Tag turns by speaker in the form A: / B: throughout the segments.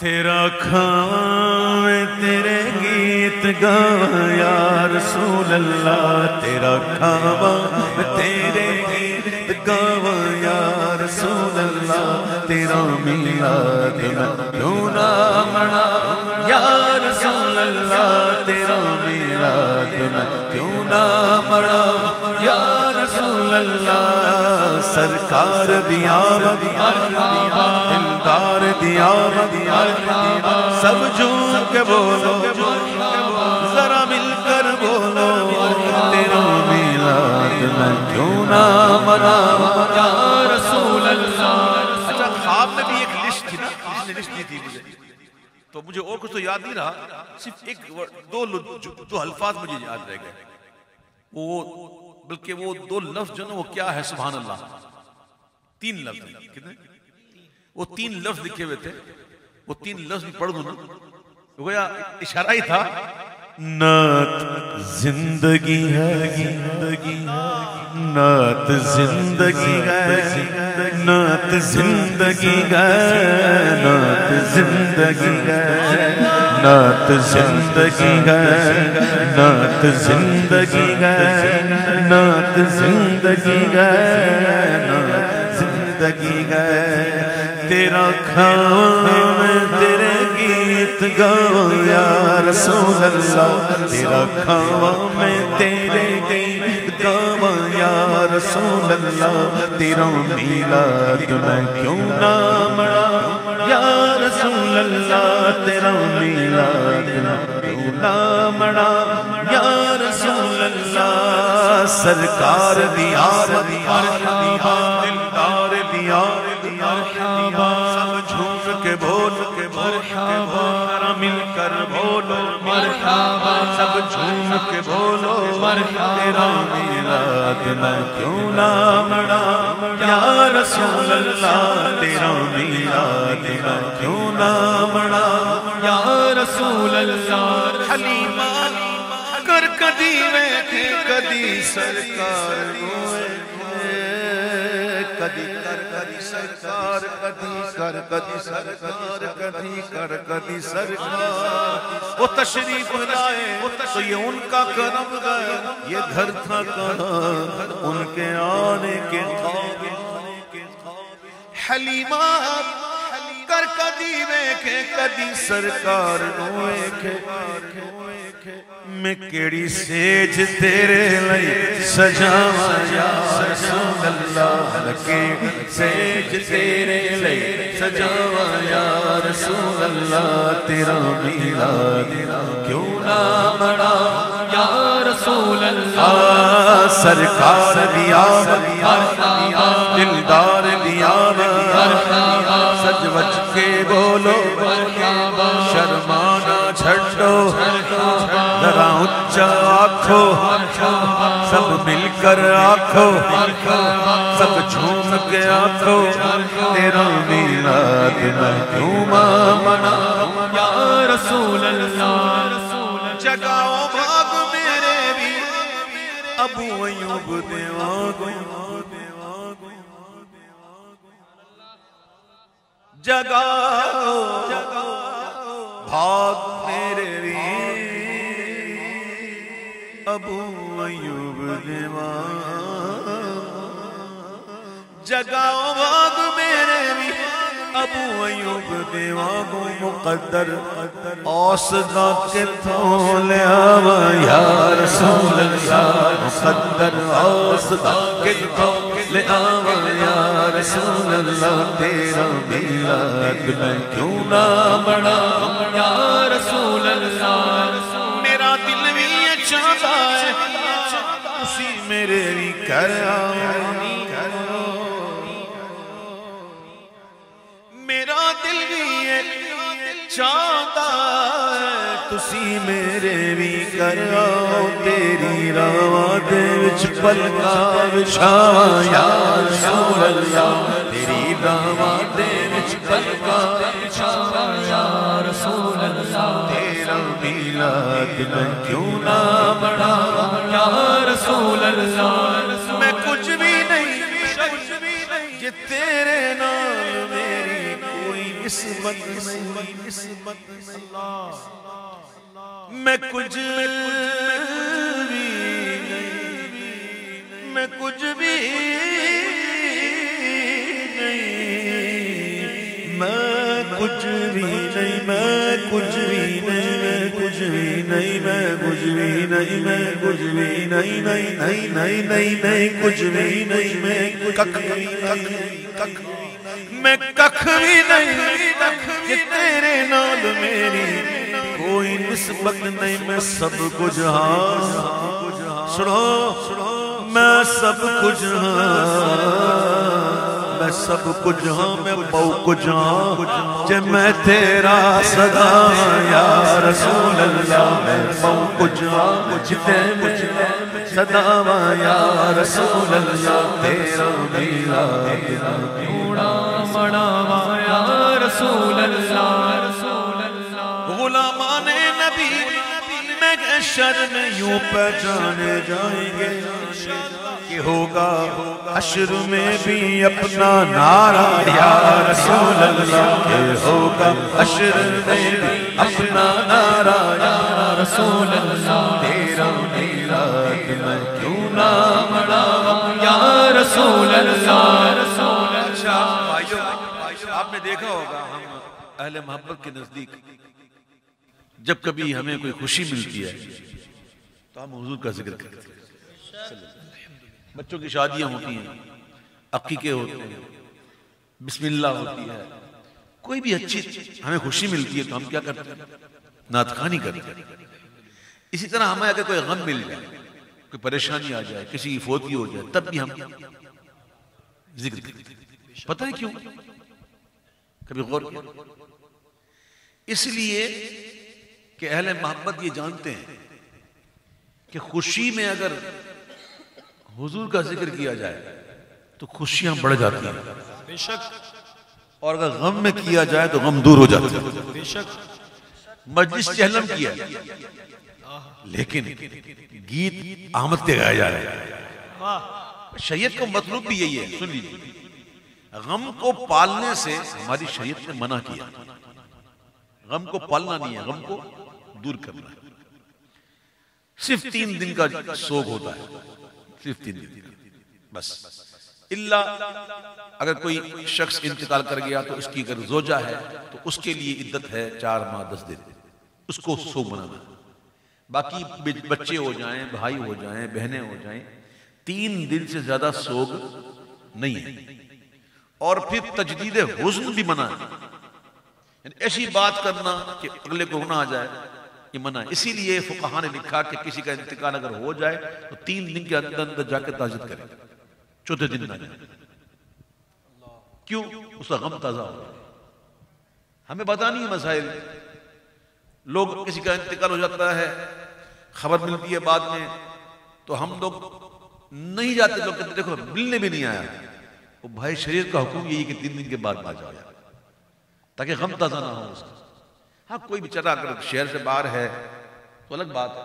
A: तेरा खावे तेरे गीत गावा या रसूल अल्लाह, तेरा खावा तेरे गीत गावा या रसूल अल्लाह, तेरा मिलाद मैं क्यों ना मना या रसूल अल्लाह, तेरा मिलाद मैं क्यों ना मना या रसूल अल्लाह। सरकार दिया दिलदार दिया सब झूम के बोलो, जरा मिलकर बोलो, तेरा मिलाद मैं क्यों ना मना या रसूल अल्लाह। अच्छा, ख्वाब में भी एक लिस्ट थी ना, जिसने लिस्ट दी थी मुझे, तो मुझे और कुछ तो याद नहीं रहा, सिर्फ एक दो अल्फाज मुझे याद रह गए। वो बल्कि वो दो लफ्ज जो ना, वो क्या है, सुभान अल्लाह, तीन लफ्ज कितने, वो तीन लफ्ज लिखे हुए थे, वो तीन लफ्ज भी पढ़ दो ना, गोया इशारा ही था। नात जिंदगी है, नात जिंदगी है, नात जिंदगी है, नात जिंदगी है, नात जिंदगी है, नात जिंदगी है, नात जिंदगी है, नात जिंदगी है। तेरा खावा मैं तेरे गीत गावा या रसूल अल्लाह, तेरा खावा मैं तेरे गीत गावा या रसूल अल्लाह, तेरा मिलाद मैं क्यों ना मना या रसूल अल्लाह, तेरा मिलाद मैं क्यों ना मना या रसूल अल्लाह। सरकार दिया दिलदार दिया सब झूम के बोल के मरहबा, मिलकर बोलो मरहबा, सब झूम के बोलो मरहबा, तेरा मिलाद मैं क्यों ना मना या रसूल अल्लाह, तेरा मिलाद मैं क्यों ना मना या रसूल अल्लाह। हलीमा कर कदी वेखे कदी सरकार कदी कर कदी सरकार, कदी कर कदी सरकार, कदी कर कदी सरकार। वो तशरीफ लाए तो ये उनका करम गया, ये घर था कहाँ उनके आने के ख्वाब। हलीमा कर कदी वेखे कदी सरकार वेखे, मैं केड़ी सेज तेरे लई सजावा या रसूल अल्लाह, केड़ी सेज तेरे लई सजावा या रसूल अल्लाह, तेरा मिलाद क्यों ना मना या रसूल अल्लाह। सरकार दिया दिलदार दिया सज बच के बोलो, शर्माना छड्डो, जरा उच्चा आखो, सब मिलकर आखो, सब झूम के आखो, तेरा मिलाद मैं क्यों मना या रसूल अल्लाह। जगाओ भाग मेरे भी अबू अयूब देवागो, जगाओ भाग मेरे भी अबू अयूब देवागो, जगाओ भाग मेरे भी अबू अयूब देवागो। मुकद्दर औसदा के थोले आवा या रसूल अल्लाह, मुकद्दर औसदा के थोले आवा या रसूल अल्लाह, तेरा मिलाद मैं क्यों ना मना या रसूल अल्लाह। मेरा दिल भी ये चाहता है उसी मेरे भी कर मेरा दिल भी ये चाहता है तुसी मेरे भी करो, तेरी रावा दे विच पलका विछावा या रसूल अल्लाह, तेरी रावा दे विच पलका विछावा या रसूल अल्लाह, तेरा मिलाद मैं क्यों ना मना या रसूल अल्लाह। मैं कुछ भी नहीं जे तेरे नाल मेरी कोई निस्बत नहीं, मैं कुछ भी नहीं, मैं कुछ भी नहीं, मैं कुछ भी नहीं, मैं कुछ भी नहीं, मैं कुछ भी नहीं, मैं कुछ भी नहीं, मैं कुछ भी नहीं, नहीं नहीं नहीं नहीं नहीं कुछ भी नहीं, मैं कख भी नहीं, मैं कख भी नहीं, कि तेरे नाल मेरी कोई निस्बत नहीं, मैं सब कुछ हाँ। सुनो मैं सब कुछ हाँ, मैं सब कुछ हाँ, मैं बहु कुछ हाँ, जे मैं तेरा सदा या रसूल अल्लाह, मैं बहु कुछ हाँ, जिते सदा या रसूल अल्लाह, तेरा मेरा
B: थोड़ा बड़ा या रसूल अल्लाह,
A: गुलामाने नबी में शर में यूं पहचाने जाएंगे कि होगा हश्र में भी अपना नारा या रसूल अल्लाह, के होगा हश्र में भी अपना नारा या
B: रसूल अल्लाह,
A: तेरा मेरा मैं क्यों ना
B: बढ़ावा या रसूल अल्लाह, रसूल अल्लाह।
A: भाइयों आपने देखा होगा हम अहले मोहब्बत के नजदीक जब कभी हमें कोई खुशी मिलती है तो हम हुजूर का जिक्र करते हैं। बच्चों की शादियां होती हैं, अकीके होते हैं, बिस्मिल्लाह होती है, कोई भी अच्छी हमें खुशी मिलती है तो हम क्या करते हैं? नात खानी करते हैं। इसी तरह हमें अगर कोई गम मिल जाए, कोई परेशानी आ जाए, किसी की फौती हो जाए, तब भी हम जिक्र करते हैं। पता है क्यों? कभी गौर किया? इसलिए कि अहले मोहब्बत ये जानते हैं कि खुशी में अगर हुजूर का जिक्र किया जाए तो खुशियां बढ़ जाती हैं
B: बेशक,
A: और अगर गम में किया जाए तो गम दूर हो जाता है।
B: बेशक
A: मजलिस चहलम किया लेकिन गीत आमद के गाया जा रहे हैं। शरीयत को मतलब भी यही है, सुन लीजिए, गम को पालने से हमारी शरीयत ने मना किया। गम को पालना नहीं है, गम को दूर करना है। सिर्फ 3 दिन का सोग होता है, सिर्फ 3 दिन बस। इल्ला अगर कोई शख्स इंतकाल कर गया तो उसकी अगर जोजा है तो उसके लिए इद्दत है 4 माह 10 दिन, उसको सोग मनाना। बाकी बच्चे हो जाएं, भाई हो जाएं, बहनें हो जाएं, 3 दिन से ज्यादा सोग नहीं है। और फिर तजदीद हुस्न भी मना है, ऐसी बात करना कि अगले को रोना आ जाए, ये मना है। इसीलिए फुक़हा ने लिखा कि किसी का इंतकाल अगर हो जाए तो 3 दिन के अंदर अंदर जाकर ताज़ियत करें, 4थे दिन ना जाए। क्यों? उसका गम ताज़ा हो। हमें पता नहीं मसाइल, लोग किसी का इंतकाल हो जाता है, खबर मिलती है बाद में, तो हम लोग नहीं जाते, लोग कहते देखो मिलने भी नहीं आया। वो भाई शरीयत का हुक्म यही कि 3 दिन के बाद आ जाओ, ताकि गम ताज़ा ना हो उसका। हाँ कोई बेचारा अगर शहर से बाहर है तो अलग बात है,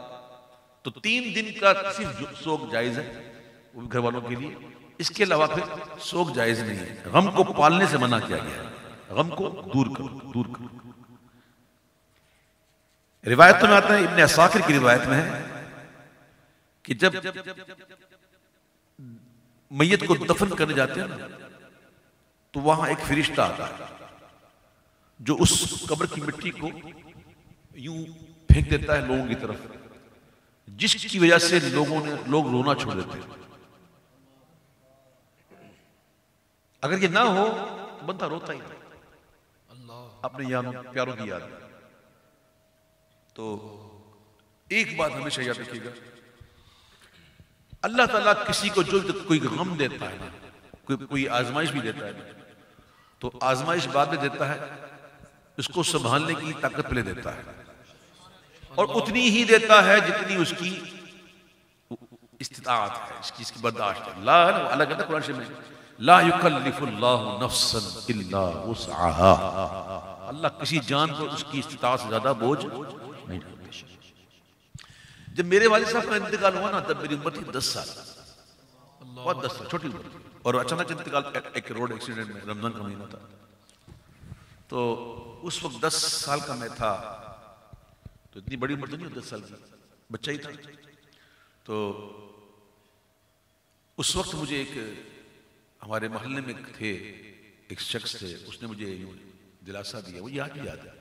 A: तो 3 दिन का सिर्फ सोग जायज है वो घर वालों के लिए। इसके अलावा फिर सोग जायज नहीं है। गम को पालने से मना किया गया है, गम को दूर करो, दूर करो। रिवायत में आता है, इब्ने असाकिर की रिवायत में है कि जब मैयत को दफन करने जाते हैं ना, तो वहां एक फरिश्ता आता है जो उस कब्र की मिट्टी को यूं फेंक देता है लोगों की तरफ, जिसकी वजह से लोग रोना छोड़ देते हैं। अगर ये ना हो तो बंदा रोता ही नहीं, अपने यारों प्यारों की याद। तो एक बात हमेशा याद रखिएगा, अल्लाह ताला किसी को जो कोई गम देता है ना, कोई आजमाइश भी देता है, तो आजमाइश बाद में देता है, उसको संभालने की ताकत पहले देता है, और उतनी ही देता है जितनी उसकी इस्तिताअत है, इसकी बर्दाश्त है। ला अलग है कुरान में, ला युकल्लिफुल्लाहु नफ्सन इल्ला वुसअहा, अल्लाह किसी जान को उसकी इस्तिताअत से ज्यादा बोझ नहीं डालता। जब मेरे वालिद साहब का इंतकाल हुआ ना, तब मेरी उम्र थी 10 साल, बहुत 10 साल छोटी उम्र, और अचानक इंतकाल एक रोड एक्सीडेंट में, रमजान का महीना था। तो उस वक्त 10 साल का मैं था, तो इतनी बड़ी उम्र तो नहीं, 10 साल की बच्चा ही था। तो उस वक्त मुझे एक हमारे मोहल्ले में थे, एक शख्स थे, उसने मुझे दिलासा दिया, मुझे आज भी याद है,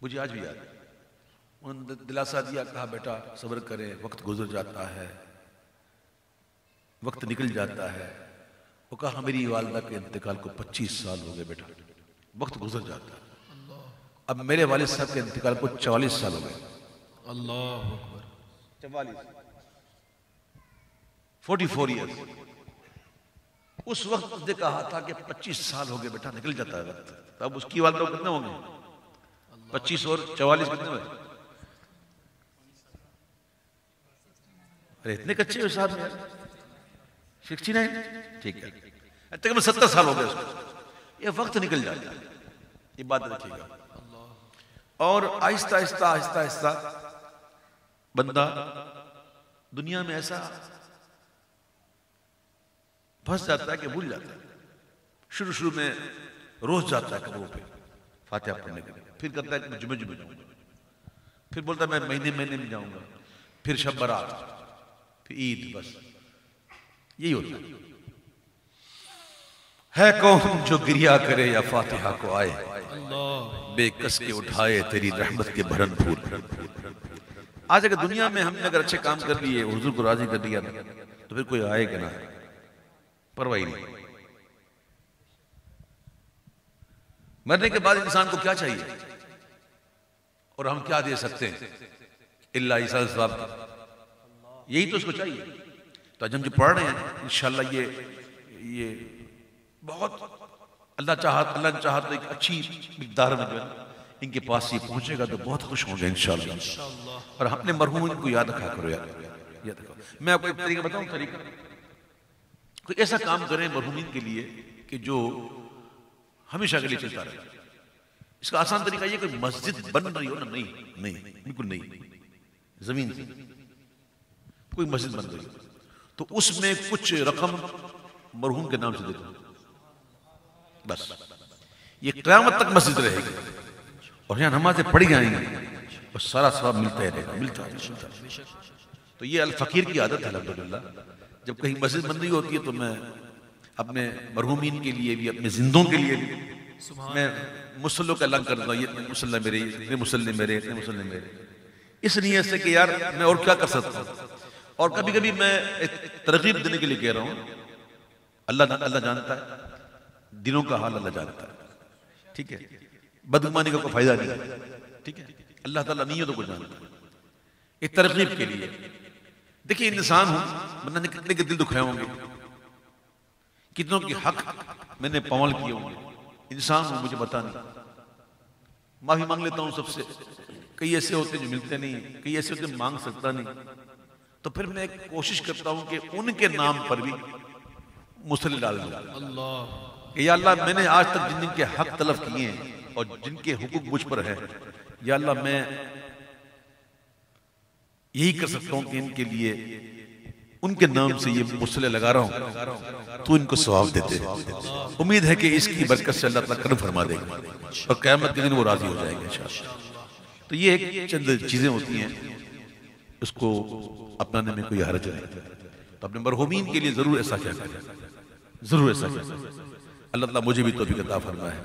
A: मुझे आज भी याद है। उन्होंने दिलासा दिया, कहा बेटा सब्र करें, वक्त गुजर जाता है, वक्त निकल जाता है। वो कहा मेरी वालिदा के इंतकाल को 25 साल हो गए बेटा, वक्त गुजर जाता है। अब मेरे वालिद साहब के इंतकाल को 44 साल हो गए।
B: अल्लाह अकबर।
A: 44 ईयर्स। उस वक्त उसने कहा था कि 25 साल हो गए बेटा, निकल जाता है वक्त। तब उसकी वालिदा कितने होंगे? 25 और 44 कितने हुए? अरे इतने कच्चे हो साहब यार। 69, ठीक है, तकरीबन 70 साल हो गए उसको। ये वक्त निकल जाता है, ये बात रखिएगा। और आहिस्ता आहिस्ता आहिस्ता आहिस्ता बंदा दुनिया में ऐसा फंस जाता है कि भूल जाता है। शुरू में रोज जाता है कब्रों पे फातिहा पढ़ने के लिए, फिर कहता है कि मैं जुमे जुमे जाऊंगा, फिर बोलता है मैं महीने महीने में जाऊंगा, फिर शब बरात, फिर ईद, बस यही होता है। कौन जो गिरिया करे या फातिहा को आए, बेकस के उठाए तेरी रहमत के भरन फूल। आज अगर दुनिया में हमने अगर अच्छे काम कर लिए, हुजूर को राजी कर दिया, तो फिर कोई आए कि ना, परवाह ही नहीं। मरने के बाद इंसान को क्या चाहिए और हम क्या दे सकते हैं? इल्ला ईसा साहब, यही तो उसको चाहिए। तो आज हम जो पढ़ रहे हैं इंशाअल्लाह ये बहुत अल्लाह चाहा तो एक अच्छी मिक़दार में जो है इनके पास ये पहुंचेगा तो बहुत खुश होंगे इंशाअल्लाह। और अपने मरहूम को याद रखा करो यार, याद रखो। मैं आपको एक तरीका बताऊं, तरीका कोई ऐसा काम करें मरहूमीन के लिए कि जो हमेशा के लिए चलता रहे। इसका आसान तरीका ये, कोई मस्जिद बन रही हो ना, नहीं बिल्कुल नहीं, जमीन से कोई मस्जिद बन रही हो तो उसमें कुछ रकम मरहूम के नाम से दे दो, बस ये क़यामत तक मस्जिद रहेगी और यहाँ नमाजें पढ़ी जाएंगी और सारा सवाब मिलता ही रहेगा, मिलता है। तो ये अल फकीर की आदत है अल्हम्दुलिल्लाह। जब कहीं मस्जिद बन रही होती है तो मैं अपने मरहूमीन के लिए भी, अपने जिंदों के लिए भी मैं मुसल्लों का ऐलान करता हूँ, ये मुसल्ला मेरे, इतने मुसल्ले मेरे, इतने मुसल्ले मेरे, इस नियत से कि यार मैं और क्या कर सकता हूँ। और कभी कभी मैं तरगीब देने के लिए कह रहा हूँ, अल्लाह जानता है, दिनों का हाल अल्लाह जानता है, ठीक है, बदगुमानी का कोई फायदा नहीं है, ठीक है, अल्लाह ताला नीयतों को जानता है। एक तरगीब के लिए देखिए, इंसान हूं, वरना कितने के दिल दुखाए होंगे, कितनों के हक मैंने पवल किए होंगे, इंसान हूं, मुझे पता नहीं, माफी मांग लेता हूं सबसे। कई ऐसे होते जो मिलते नहीं, कई ऐसे होते मांग सकता नहीं, तो फिर मैं कोशिश करता हूं कि उनके नाम पर भी मुसल्ले डाल दूं। या अल्लाह, मैंने आज तक जिन जिनके हक तलब किए हैं और जिनके हुकूक मुझ पर है, या अल्लाह मैं यही कर सकता हूं कि इनके लिए उनके नाम से ये मुसल्ले लगा रहा हूं, तो इनको सवाब देते हैं। उम्मीद है कि इसकी बरकत से अल्लाह ताला करम फरमा देगा और क़यामत के दिन वो राजी हो जाएंगे इंशाअल्लाह। तो ये एक चंद चीजें होती हैं, उसको अपनाने में कोई हर्ज नहीं। तो अपने मरहूमीन के लिए जरूर ऐसा क्या करें, जरूर ऐसा क्या करें। अल्लाह ताला मुझे भी तौफीक अता फरमाए।